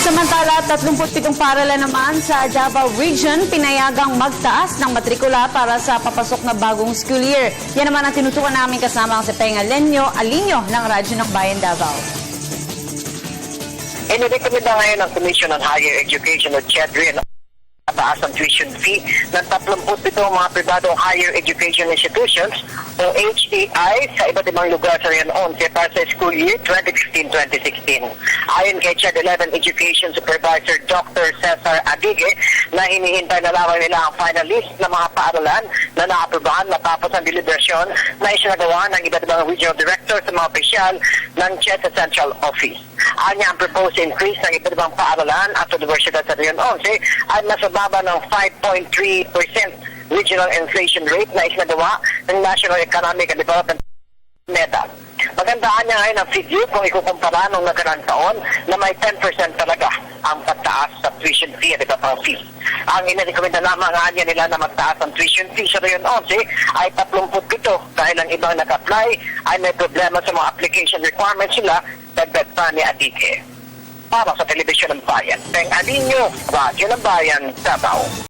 Samantala, 37 paaralan naman sa Davao Region pinayagang magtaas ng matrikula para sa papasok na bagong school year. Yan naman ang tinutukan namin kasama ang si Penga Alinyo ng Radyo ng Bayan Davao. Inirekomenda ngayon ng Commission on Higher Education o CHEDRI taas ang tuition fee ng 37 mga pribadong higher education institutions o HEI sa iba't ibang lugar sa Rion 11 para sa school year 2015-2016. Ayon kay CHED 11 Education Supervisor Dr. Cesar Adige na hinihintay na lamang nila ang final list ng mga paaralan na naaprubahan matapos ang deliberasyon na isinagawa ng iba't ibang regional director sa mga opisyal ng CHED sa Central Office. Anya ang proposed increase ng iba't ibang paaralan at universidad sa Rion 11 ay nasa baba ng 5.3% regional inflation rate na isinagawa ng National Economic and Development NEDA. Magandaan niya ngayon ang figure kung ikukumpara nung nakarang taon na may 10% talaga ang pagtaas sa tuition fee at iba pang fee. Ang inirekomenda lamang nga niya nila na magtaas ang tuition fee sa Rion 11 ay 37 dahil ang ibang nag-apply ay may problema sa mga application requirements sila, dagdag pa ni Adike. Para sa Telebisyon ng Bayan, Peng Alinyo, Radyo ng Bayan, Davao.